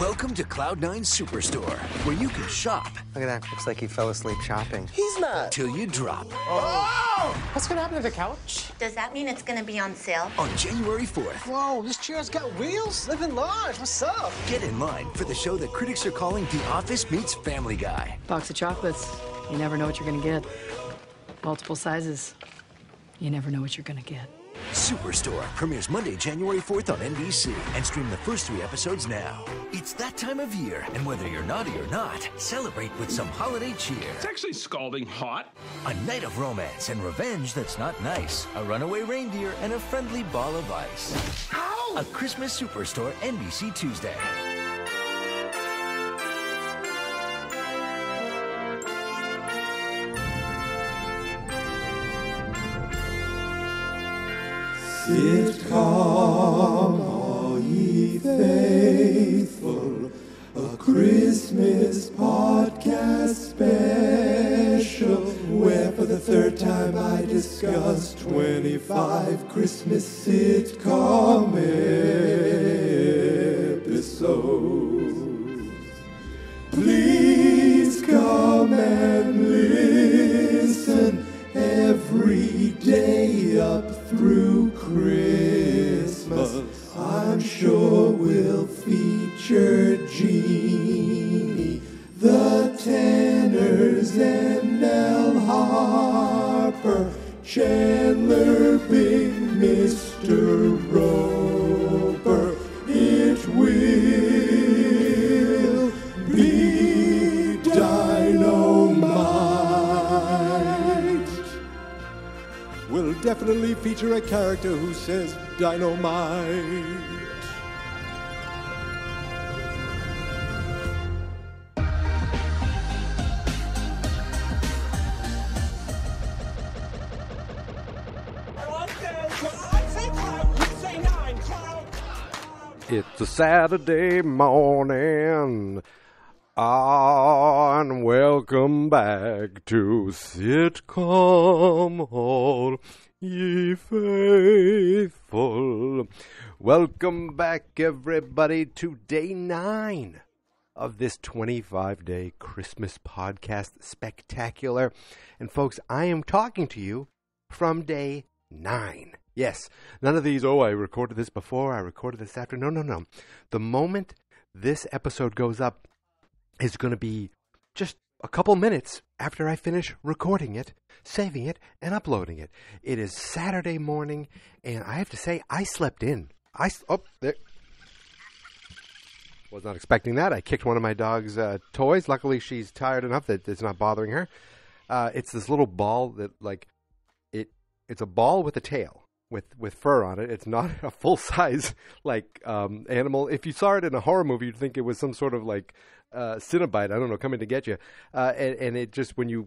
Welcome to Cloud9 Superstore, where you can shop. Look at that. Looks like he fell asleep shopping. He's not. Till you drop. Oh! What's gonna happen to the couch? Does that mean it's gonna be on sale? On January 4th. Whoa, this chair's got wheels? Living large. What's up? Get in line for the show that critics are calling The Office meets Family Guy. Box of chocolates. You never know what you're gonna get. Multiple sizes. You never know what you're gonna get. Superstore premieres Monday, January 4th on NBC, and stream the first 3 episodes now. It's that time of year, and whether you're naughty or not, celebrate with some holiday cheer. It's actually scalding hot. A night of romance and revenge that's not nice. A runaway reindeer and a friendly ball of ice. Ow! A Christmas Superstore, NBC Tuesday. Sitcom, are ye faithful? A Christmas podcast special, where for the 3rd time I discuss 25 Christmas sitcom episodes. Please come and listen every day up through Christmas. I'm sure we'll feature Jeannie, the Tanners, and Nell Harper, Chandler, Big Mr. Roper. It will be dynamite. We'll definitely feature a character who says dynamite. It's a Saturday morning, and welcome back to Sitcom Hall, ye faithful. Welcome back, everybody, to day 9 of this 25-day Christmas podcast spectacular. And folks, I am talking to you from day 9. Yes, none of these, I recorded this before, I recorded this after. No. The moment this episode goes up is going to be just a couple minutes after I finish recording it, saving it, and uploading it. It is Saturday morning, and I have to say, I slept in. There. Was not expecting that. I kicked one of my dog's toys. Luckily, she's tired enough that it's not bothering her. It's this little ball that, it's a ball with a tail. With fur on it. It's not a full-size, animal. If you saw it in a horror movie, you'd think it was some sort of, Cinnabite, I don't know, coming to get you. And it just, when you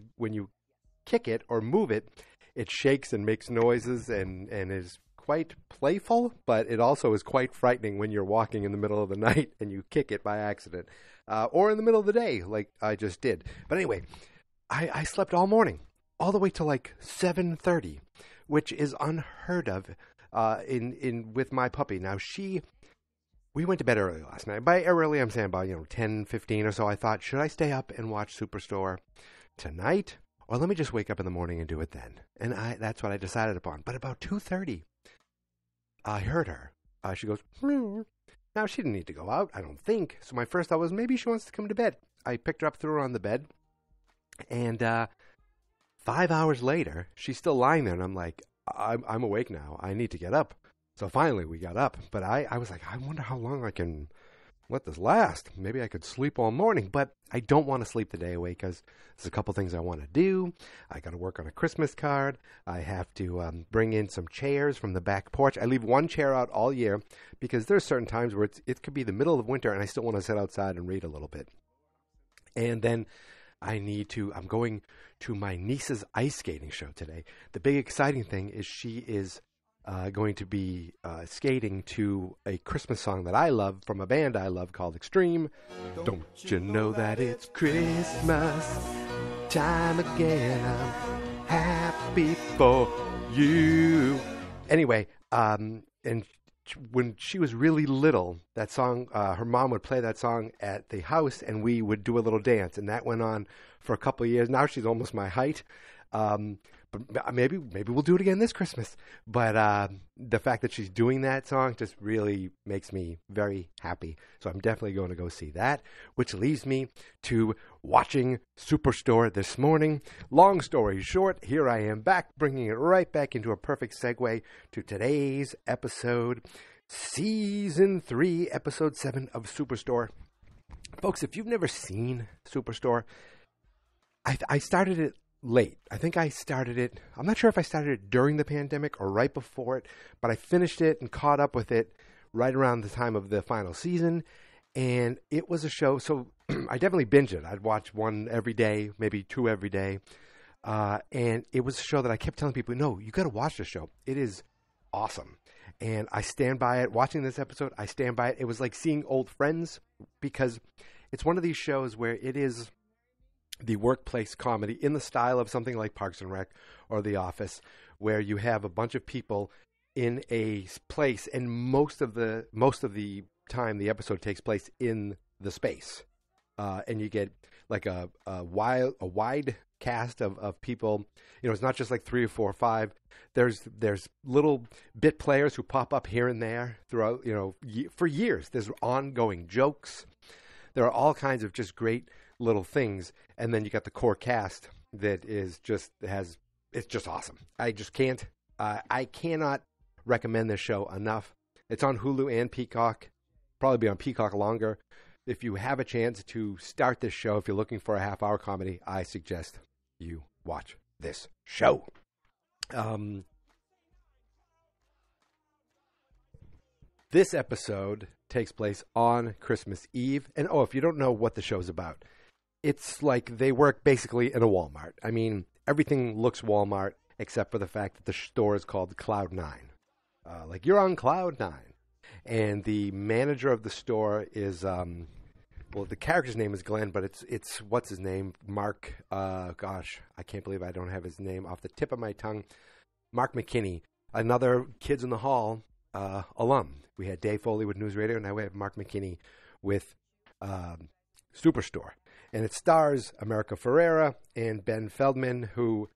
kick it or move it, it shakes and makes noises and is quite playful, but it also is quite frightening when you're walking in the middle of the night and you kick it by accident. Or in the middle of the day, like I just did. But anyway, I slept all morning, all the way to 7:30. Which is unheard of with my puppy. Now, we went to bed early last night. By early, I'm saying about 10:15 or so. I thought, should I stay up and watch Superstore tonight, or let me just wake up in the morning and do it then? And that's what I decided upon. But about 2:30, I heard her. She goes, Meow. Now, she didn't need to go out, I don't think. So my first thought was, maybe she wants to come to bed. I picked her up, threw her on the bed, and 5 hours later, she's still lying there, and I'm like, I'm awake now. I need to get up. So finally, we got up. But I was like, I wonder how long I can let this last. Maybe I could sleep all morning. But I don't want to sleep the day away because there's a couple things I want to do. I got to work on a Christmas card. I have to bring in some chairs from the back porch. I leave one chair out all year because there's certain times where it could be the middle of winter, and I still want to sit outside and read a little bit. And then I'm going to my niece's ice skating show today. The big exciting thing is she is going to be skating to a Christmas song that I love from a band I love called Extreme. Don't you know that it's Christmas time again? I'm happy for you. Anyway, and when she was really little, that song, her mom would play that song at the house, and we would do a little dance, and that went on for a couple of years. Now she's almost my height, but maybe we'll do it again this Christmas. But the fact that she's doing that song just really makes me very happy. So I'm definitely going to go see that, which leads me to watching Superstore this morning. Long story short, here I am back, bringing it right back into a perfect segue to today's episode, Season 3, Episode 7 of Superstore. Folks, if you've never seen Superstore, I started it late. I think I started it, I'm not sure if I started it during the pandemic or right before it, but I finished it and caught up with it right around the time of the final season. And it was a show, so I definitely binged it. I'd watch one every day, maybe two every day. And it was a show that I kept telling people, no, you got to watch the show. It is awesome. And I stand by it. Watching this episode, I stand by it. It was like seeing old friends, because it's one of these shows where it is the workplace comedy in the style of something like Parks and Rec or The Office, where you have a bunch of people in a place, and most of the time the episode takes place in the space, and you get like a wide cast of people. You know, it's not just like 3 or 4 or 5. There's little bit players who pop up here and there throughout, you know, for years. There's ongoing jokes. There are all kinds of just great little things, and then you got the core cast that is it's just awesome. I cannot recommend this show enough. It's on Hulu and Peacock. Probably be on Peacock longer. If you have a chance to start this show, if you're looking for a half-hour comedy, I suggest you watch this show. This episode takes place on Christmas Eve. And if you don't know what the show's about, it's like they work basically in a Walmart. I mean, everything looks Walmart except for the fact that the store is called Cloud 9. Like you're on Cloud 9. And the manager of the store is, the character's name is Glenn, but it's what's his name? Mark, gosh, I can't believe I don't have his name off the tip of my tongue. Mark McKinney, another Kids in the Hall alum. We had Dave Foley with News Radio, and now we have Mark McKinney with Superstore. And it stars America Ferrera and Ben Feldman, who,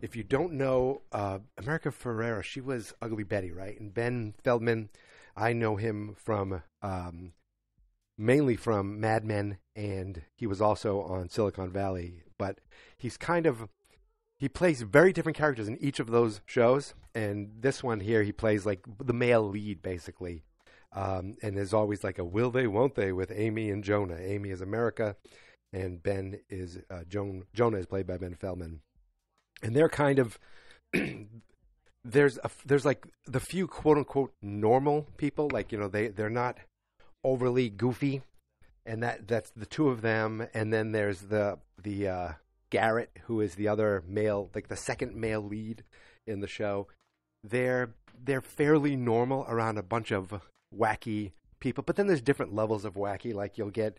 if you don't know, America Ferrera, she was Ugly Betty, right? And Ben Feldman, I know him from mainly from Mad Men, and he was also on Silicon Valley. But he plays very different characters in each of those shows. And this one here, he plays like the male lead, basically. And there's always like a will they, won't they with Amy and Jonah. Amy is America, and Ben is Jonah is played by Ben Feldman. And they're kind of there's like the few quote unquote normal people, like, you know, they're not overly goofy, and that's the two of them. And then there's the Garrett, who is the other male, like the second male lead in the show. They're fairly normal around a bunch of wacky people, but then there's different levels of wacky. Like you'll get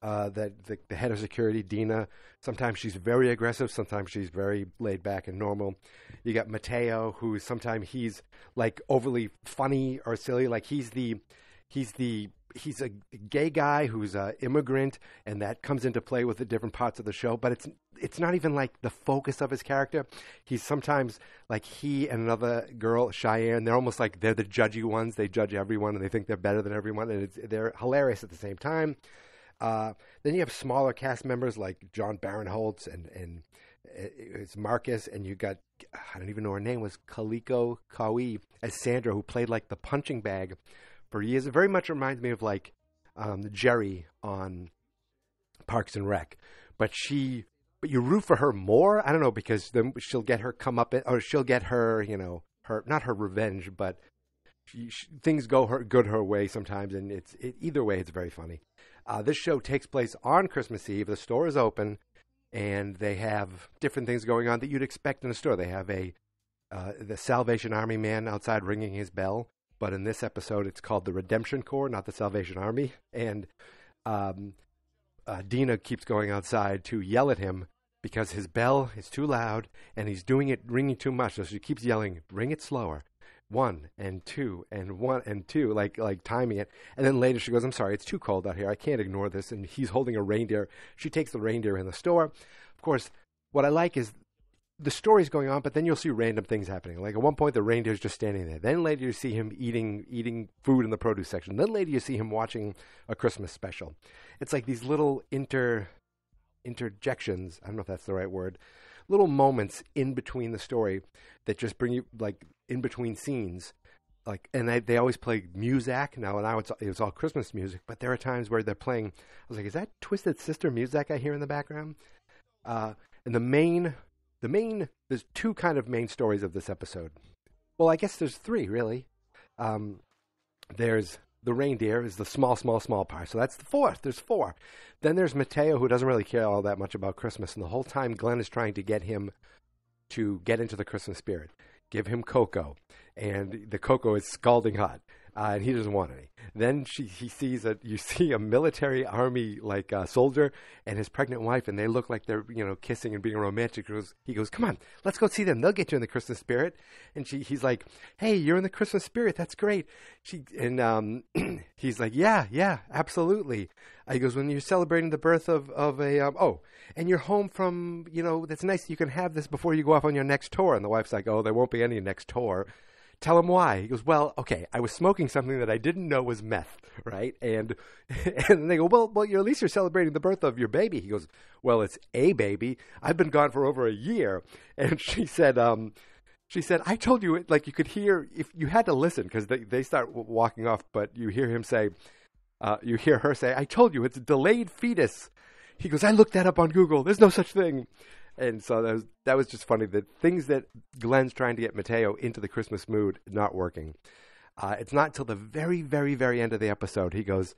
the head of security, Dina. Sometimes she's very aggressive, sometimes she's very laid back and normal. You got Mateo, who sometimes he's like overly funny or silly. Like he's a gay guy who's an immigrant, and that comes into play with the different parts of the show. But it's not even like the focus of his character. He's sometimes like he and another girl, Cheyenne. They're almost like they're the judgy ones. They judge everyone, and they think they're better than everyone, and they're hilarious at the same time. Then you have smaller cast members like John Barinholtz and it's Marcus, and you got, I don't even know her name, was Kaliko Kawi as Sandra, who played like the punching bag for years. It very much reminds me of like Jerry on Parks and Rec, but you root for her more. I don't know, because then she'll get her or she'll get her, you know, not her revenge, but things go good her way sometimes, and either way, it's very funny. This show takes place on Christmas Eve. The store is open, and they have different things going on that you'd expect in a store. They have the Salvation Army man outside ringing his bell, but in this episode, it's called the Redemption Corps, not the Salvation Army. And Dina keeps going outside to yell at him because his bell is too loud, and he's ringing too much. So she keeps yelling, "Ring it slower, 1 and 2 and 1 and 2, like timing it. And then later she goes, I'm sorry, it's too cold out here. I can't ignore this. And he's holding a reindeer. She takes the reindeer in the store. Of course, what I like is the story's going on, but then you'll see random things happening. Like at one point, the reindeer's just standing there. Then later you see him eating food in the produce section. Then later you see him watching a Christmas special. It's like these little interjections. I don't know if that's the right word. Little moments in between the story that just bring you like in between scenes. Like, and they always play Muzak. Now it's all Christmas music, but there are times where they're playing. I was like, is that Twisted Sister Muzak I hear in the background? And the main, there's two kind of main stories of this episode. Well, I guess there's three, really. There's the reindeer is the small part. So that's the fourth. There's four. Then there's Mateo, who doesn't really care all that much about Christmas. And the whole time Glenn is trying to get him to get into the Christmas spirit. Give him cocoa. And the cocoa is scalding hot. And he doesn't want any. Then he sees you see a military army soldier and his pregnant wife, and they look like they're kissing and being romantic. He goes, come on, let's go see them. They'll get you in the Christmas spirit. And he's like, hey, you're in the Christmas spirit. That's great. He's like, yeah, absolutely. He goes, when you're celebrating the birth of and you're home from that's nice. You can have this before you go off on your next tour. And the wife's like, oh, there won't be any next tour. Tell him why. He goes, well, okay, I was smoking something that I didn't know was meth, right? And they go, well, at least you're celebrating the birth of your baby. He goes, well, it's a baby. I've been gone for over a year. And she said, I told you, like you could hear, if you had to listen, because they start walking off, but you hear her say, I told you, it's a delayed fetus. He goes, I looked that up on Google. There's no such thing. And so that was just funny, that things that Glenn's trying to get Mateo into the Christmas mood, not working. It's not until the very, very, very end of the episode, he goes,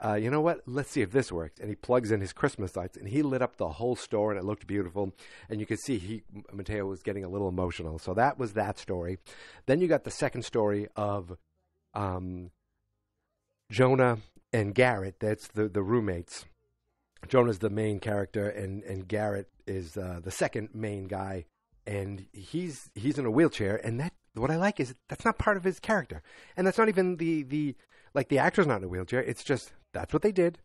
you know what, let's see if this works. And he plugs in his Christmas lights, and he lit up the whole store, and it looked beautiful. And you could see Mateo was getting a little emotional. So that was that story. Then you got the second story of Jonah and Garrett. That's the roommates. Jonah's the main character, and Garrett is the second main guy, and he's in a wheelchair. And that what I like is that's not part of his character, and that's not even the actor's not in a wheelchair. It's just that's what they did,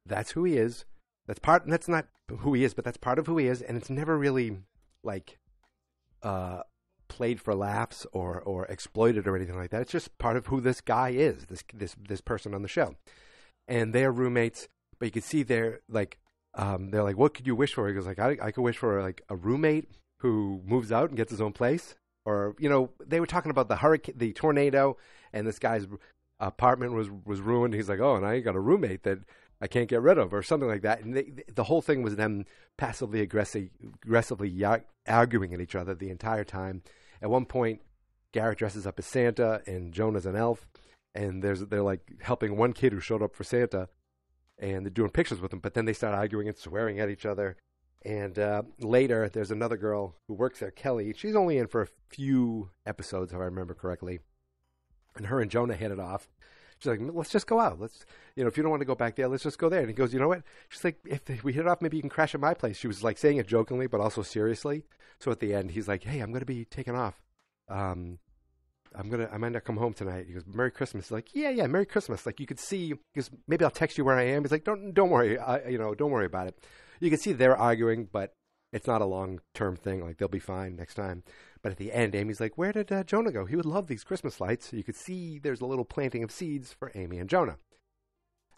that's who he is. That's not who he is, but that's part of who he is, and it's never really played for laughs or exploited or anything like that. It's just part of who this guy is, this person on the show, and they're roommates. But you can see they're like, what could you wish for? He goes like, I could wish for like a roommate who moves out and gets his own place. Or, they were talking about the hurricane, the tornado, and this guy's apartment was ruined. He's like, oh, and I got a roommate that I can't get rid of, or something like that. And the whole thing was them passively aggressively arguing at each other the entire time. At one point, Garrett dresses up as Santa and Jonah's an elf, and they're like helping one kid who showed up for Santa. And they're doing pictures with them, but then they start arguing and swearing at each other. And later, there's another girl who works there, Kelly. She's only in for a few episodes, if I remember correctly. And her and Jonah hit it off. She's like, let's just go out. Let's, if you don't want to go back there, let's just go there. And he goes, you know what? She's like, if we hit it off, maybe you can crash at my place. She was like saying it jokingly, but also seriously. So at the end, he's like, hey, I'm going to be taking off. I might not come home tonight. He goes, Merry Christmas. He's like, yeah, Merry Christmas. Like you could see, because maybe I'll text you where I am. He's like, don't worry, don't worry about it. You can see they're arguing, but it's not a long-term thing. Like they'll be fine next time. But at the end, Amy's like, where did Jonah go? He would love these Christmas lights. So you could see there's a little planting of seeds for Amy and Jonah.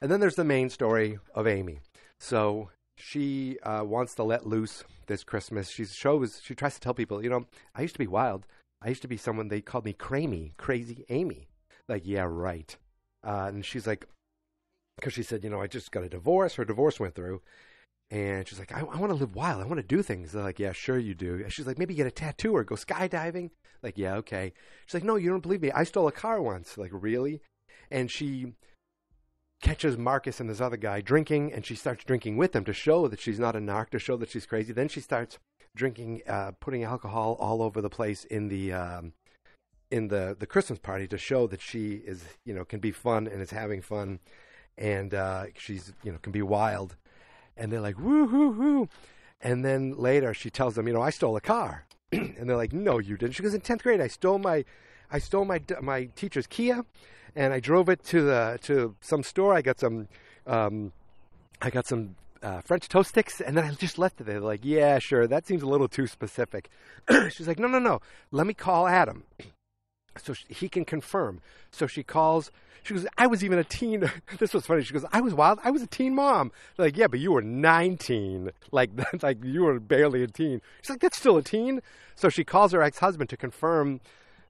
And then there's the main story of Amy. So she wants to let loose this Christmas. She tries to tell people, I used to be wild. I used to be someone, they called me Crazy Amy. Like, yeah, right. And she's like, because she said, I just got a divorce. Her divorce went through. And she's like, I want to live wild. I want to do things. They're like, yeah, sure you do. And she's like, maybe get a tattoo or go skydiving. Like, yeah, okay. She's like, no, you don't believe me. I stole a car once. Like, really? And she catches Marcus and this other guy drinking, and she starts drinking with them to show that she's not a narc, to show that she's crazy. Then she starts drinking, putting alcohol all over the place in the Christmas party to show that she is, can be fun and is having fun, and she's, can be wild. And they're like, woo, hoo, hoo. And then later she tells them, I stole a car. And they're like, no, you didn't. She goes, in 10th grade, I stole my I stole my teacher's Kia, and I drove it to some store. I got some French toast sticks, and then I just left it there. They're like, yeah, sure, that seems a little too specific. She's like, no, let me call Adam so he can confirm. So she calls. She goes, I was even a teen. This was funny. She goes, I was wild. I was a teen mom. They're like, yeah, but you were 19. Like, that's like you were barely a teen. She's like, that's still a teen. So she calls her ex-husband to confirm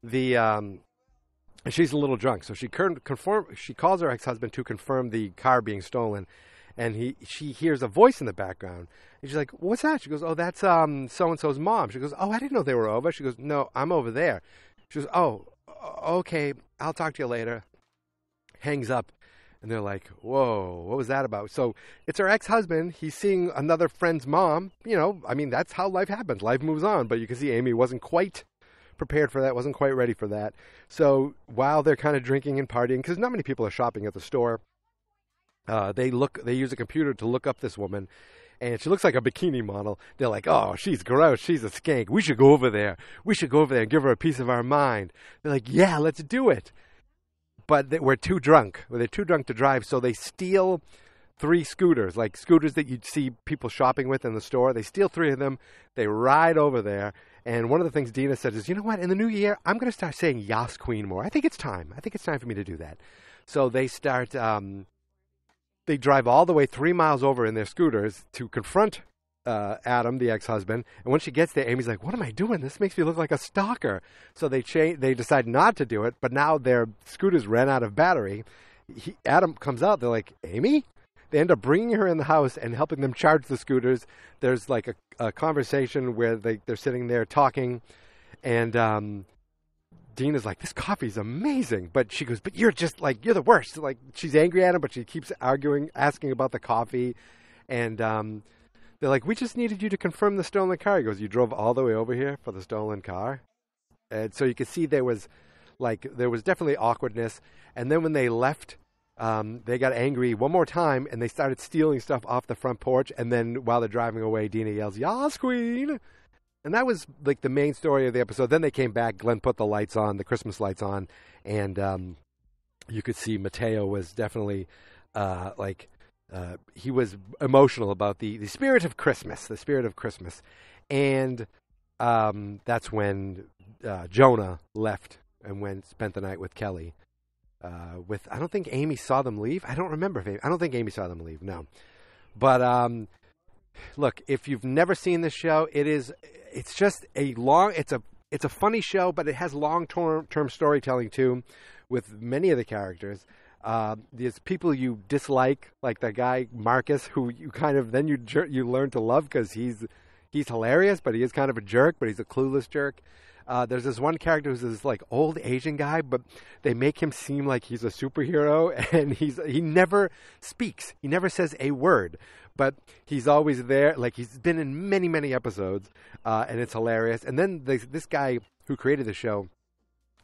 the. And she's a little drunk, so she calls her ex-husband to confirm the car being stolen, and she hears a voice in the background, and she's like, "What's that?" She goes, "Oh, that's so and so's mom." She goes, "Oh, I didn't know they were over." She goes, "No, I'm over there." She goes, "Oh, okay, I'll talk to you later." Hangs up, and they're like, "Whoa, what was that about?" So it's her ex-husband. He's seeing another friend's mom. I mean, that's how life happens. Life moves on, but you can see Amy wasn't quite prepared for that, wasn't quite ready for that. So while they're kind of drinking and partying, because not many people are shopping at the store, they use a computer to look up this woman, and she looks like a bikini model. They're like, oh, she's gross, she's a skank, we should go over there and give her a piece of our mind. They're like, yeah, let's do it. But we're too drunk. They're too drunk to drive, so they steal 3 scooters, like scooters that you'd see people shopping with in the store. They steal 3 of them. They ride over there. And one of the things Dina said is, you know what? In the new year, I'm going to start saying Yas Queen more. I think it's time. I think it's time for me to do that. So they start, they drive all the way 3 miles over in their scooters to confront Adam, the ex-husband. And when she gets there, Amy's like, what am I doing? This makes me look like a stalker. So they decide not to do it, but now their scooters ran out of battery. Adam comes out. They're like, Amy? They end up bringing her in the house and helping them charge the scooters. There's like a conversation where they're sitting there talking, and Dina's like, this coffee's amazing. But she goes, but you're the worst. Like, she's angry at him, but she keeps arguing, asking about the coffee. And they're like, we just needed you to confirm the stolen car. He goes, you drove all the way over here for the stolen car? And so you could see there was definitely awkwardness. And then when they left, they got angry one more time, and they started stealing stuff off the front porch. And then while they're driving away, Dina yells, Yas, Queen! And that was like the main story of the episode. Then they came back. Glenn put the lights on, the Christmas lights on, and you could see Mateo was definitely he was emotional about the spirit of Christmas, and that's when Jonah left and spent the night with Kelly. I don't think Amy saw them leave. I don't remember I don't think Amy saw them leave. No, but look, if you've never seen this show, it's just it's a funny show, but it has long-term storytelling too, with many of the characters. There's people you dislike, like the guy Marcus, who you kind of then you learn to love because he's hilarious, but he is kind of a jerk, but he's a clueless jerk. There's this one character who's this like old Asian guy, but they make him seem like he's a superhero, and he never speaks. He never says a word, but he's always there. Like, he's been in many, many episodes, and it's hilarious. And then this guy who created the show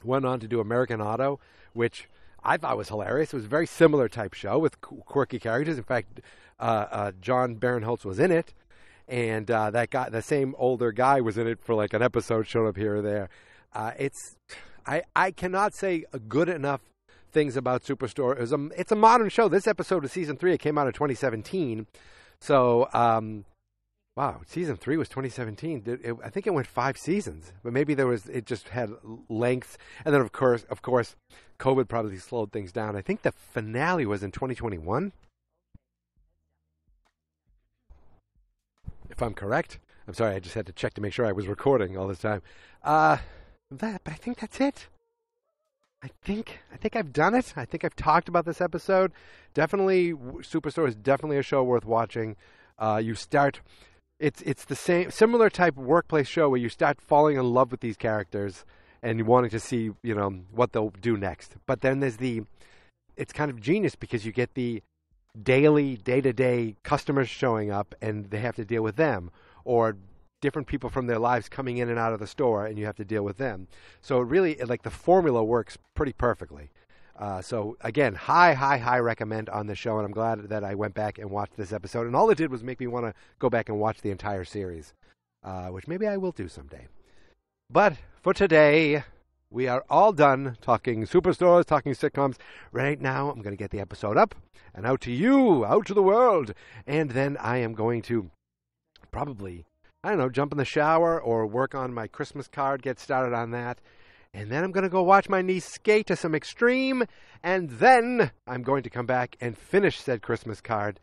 went on to do American Auto, which I thought was hilarious. It was a very similar type show with quirky characters. In fact, John Barinholtz was in it. And that guy, the same older guy, was in it for like an episode, showed up here or there. I cannot say good enough things about Superstore. It's a modern show. This episode of season 3, it came out in 2017. So, wow, season 3 was 2017. I think it went 5 seasons, but maybe it just had lengths. And then of course, COVID probably slowed things down. I think the finale was in 2021. If I'm correct. I'm sorry, I just had to check to make sure I was recording all this time. But I think that's it. I think I've done it. I think I've talked about this episode. Definitely, Superstore is definitely a show worth watching. It's the similar type of workplace show where you start falling in love with these characters and wanting to see, what they'll do next. But then it's kind of genius because you get the daily, day-to-day customers showing up and they have to deal with them, or different people from their lives coming in and out of the store and you have to deal with them. So it really, the formula works pretty perfectly. So again, high recommend on the show, and I'm glad that I went back and watched this episode. And all it did was make me want to go back and watch the entire series, which maybe I will do someday. But for today, We are all done talking superstores, talking sitcoms. Right now, I'm going to get the episode up and out to you, out to the world. And then I am going to probably, I don't know, jump in the shower or work on my Christmas card, get started on that. And then I'm going to go watch my niece skate to some extreme. And then I'm going to come back and finish said Christmas card,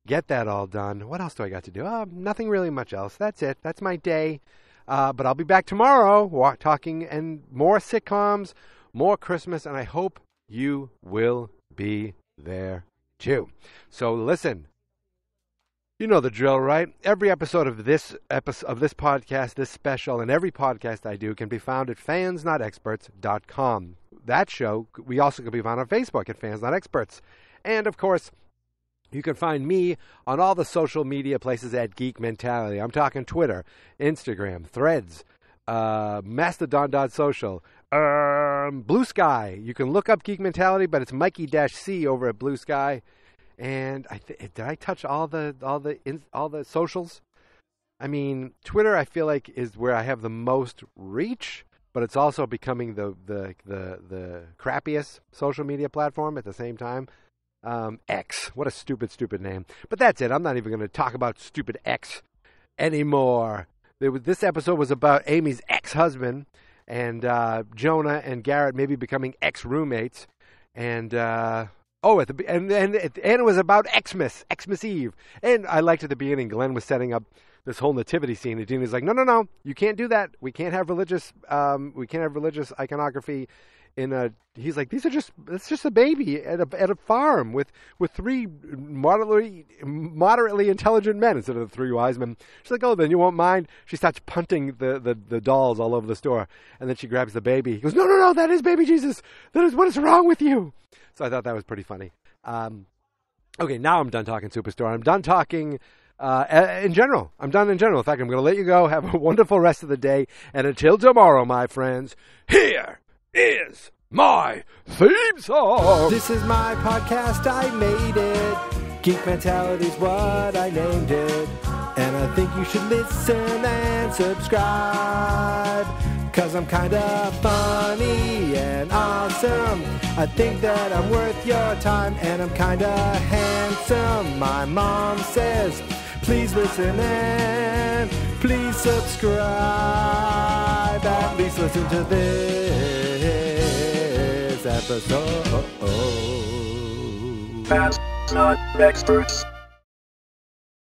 get that all done. What else do I got to do? Nothing really much else. That's it. That's my day. But I'll be back tomorrow talking and more sitcoms, more Christmas, and I hope you will be there too. So listen, you know the drill, right? Every episode of this podcast, this special, and every podcast I do can be found at fansnotexperts.com. That show, we also can be found on Facebook at Fans Not Experts. And of course, you can find me on all the social media places at Geek Mentality. I'm talking Twitter, Instagram, Threads, Mastodon.social, Blue Sky. You can look up Geek Mentality, but it's Mikey-C over at Blue Sky. And did I touch all the socials? I mean, Twitter I feel like is where I have the most reach, but it's also becoming the crappiest social media platform at the same time. X. What a stupid name. But that's it. I'm not even going to talk about stupid X anymore. This episode was about Amy's ex-husband and Jonah and Garrett maybe becoming ex-roommates. And and it was about Xmas Eve. And I liked at the beginning Glenn was setting up this whole nativity scene. And Dean was like, no, you can't do that. We can't have religious iconography. He's like, it's just a baby at a farm with three moderately intelligent men instead of the three wise men. She's like, oh, then you won't mind. She starts punting the dolls all over the store, and then she grabs the baby. He goes, no, that is baby Jesus. That is, what is wrong with you? So I thought that was pretty funny. Okay, now I'm done talking Superstore. I'm done talking in general. In fact, I'm going to let you go. Have a wonderful rest of the day, and until tomorrow, my friends, here is my theme song. This is my podcast, I made it. Geek Mentality's what I named it. And I think you should listen and subscribe, 'cause I'm kinda funny and awesome. I think that I'm worth your time, and I'm kinda handsome. My mom says, please listen and please subscribe. At least listen to this episode. Fans Not Experts.